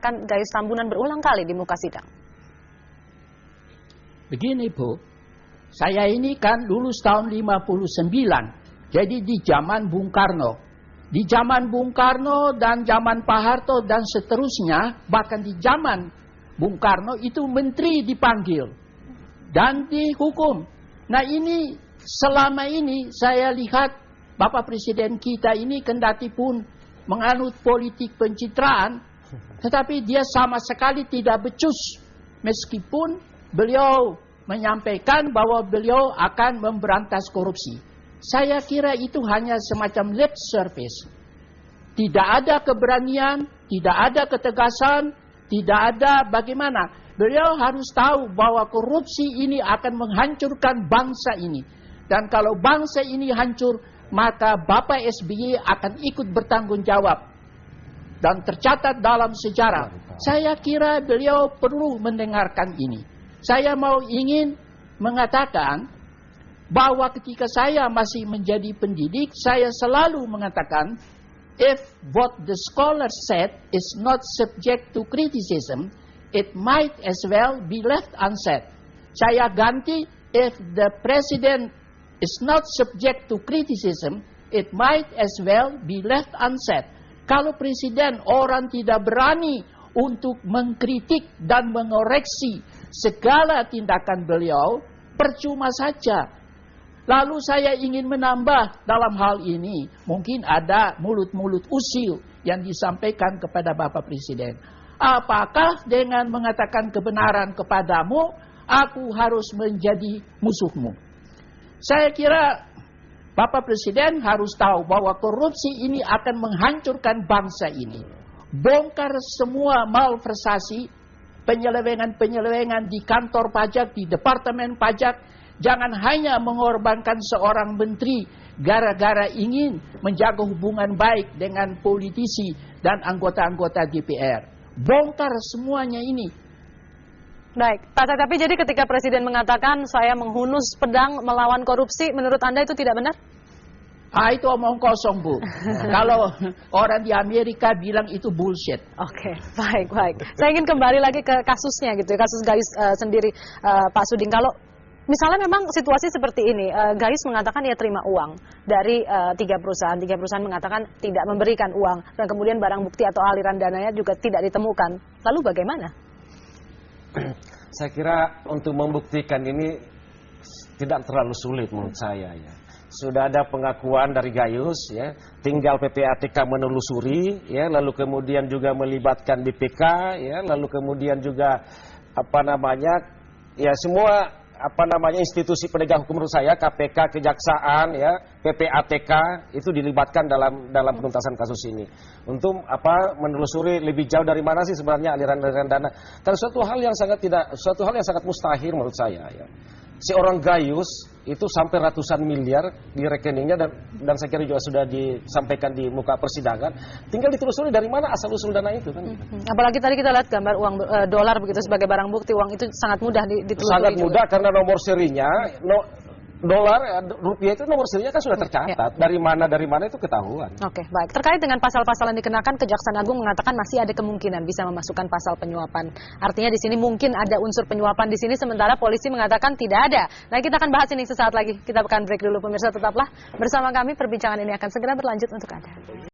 mengatakan Gayus Tambunan berulang kali di muka sidang. Begini Bu, saya ini kan lulus tahun 59, jadi di zaman Bung Karno. Di zaman Bung Karno dan zaman Pak Harto dan seterusnya, bahkan di zaman Bung Karno itu menteri dipanggil dan dihukum. Nah ini selama ini saya lihat Bapak Presiden kita ini kendati pun menganut politik pencitraan, tetapi dia sama sekali tidak becus meskipun beliau menyampaikan bahwa beliau akan memberantas korupsi. Saya kira itu hanya semacam lip service. Tidak ada keberanian, tidak ada ketegasan, tidak ada bagaimana. Beliau harus tahu bahwa korupsi ini akan menghancurkan bangsa ini. Dan kalau bangsa ini hancur, maka Bapak SBY akan ikut bertanggung jawab. Dan tercatat dalam sejarah. Saya kira beliau perlu mendengarkan ini. Saya ingin mengatakan bahwa ketika saya masih menjadi pendidik, saya selalu mengatakan, if what the scholar said is not subject to criticism, it might as well be left unsaid. Saya ganti, if the president is not subject to criticism, it might as well be left unsaid. Kalau presiden orang tidak berani untuk mengkritik dan mengoreksi segala tindakan beliau, percuma saja. Lalu saya ingin menambah dalam hal ini, mungkin ada mulut-mulut usil yang disampaikan kepada Bapak Presiden. Apakah dengan mengatakan kebenaran kepadamu, aku harus menjadi musuhmu? Saya kira Bapak Presiden harus tahu bahwa korupsi ini akan menghancurkan bangsa ini. Bongkar semua malversasi, penyelewengan-penyelewengan di kantor pajak, di departemen pajak. Jangan hanya mengorbankan seorang menteri gara-gara ingin menjaga hubungan baik dengan politisi dan anggota-anggota DPR. Bongkar semuanya ini. Baik, Pak, tapi jadi ketika Presiden mengatakan saya menghunus pedang melawan korupsi, menurut Anda itu tidak benar? Itu omong kosong, Bu. Kalau orang di Amerika bilang itu bullshit. Oke, baik. Saya ingin kembali lagi ke kasusnya gitu, kasus Gayus sendiri, Pak Suding. Kalau misalnya memang situasi seperti ini, Gayus mengatakan ia terima uang dari tiga perusahaan mengatakan tidak memberikan uang, dan kemudian barang bukti atau aliran dananya juga tidak ditemukan. Lalu bagaimana? Saya kira untuk membuktikan ini tidak terlalu sulit menurut saya ya. Sudah ada pengakuan dari Gayus ya, tinggal PPATK menelusuri ya, lalu kemudian juga melibatkan BPK ya, lalu kemudian juga semua institusi penegak hukum menurut saya, KPK, Kejaksaan ya, PPATK itu dilibatkan dalam penuntasan kasus ini untuk menelusuri lebih jauh dari mana sih sebenarnya aliran-aliran dana. Dan suatu hal yang sangat mustahil menurut saya ya. Seorang Gayus itu sampai ratusan miliar di rekeningnya dan saya kira juga sudah disampaikan di muka persidangan. Tinggal ditelusuri dari mana asal usul dana itu kan. Apalagi tadi kita lihat gambar uang dolar begitu sebagai barang bukti, uang itu sangat mudah ditelusuri. Sangat mudah juga. Karena nomor serinya dolar rupiah itu nomor serinya kan sudah tercatat. Ya. Dari mana itu ketahuan. Oke, baik. Terkait dengan pasal-pasal yang dikenakan, Kejaksaan Agung mengatakan masih ada kemungkinan bisa memasukkan pasal penyuapan. Artinya di sini mungkin ada unsur penyuapan di sini, sementara polisi mengatakan tidak ada. Nah, kita akan bahas ini sesaat lagi. Kita akan break dulu, pemirsa, tetaplah bersama kami. Perbincangan ini akan segera berlanjut untuk Anda.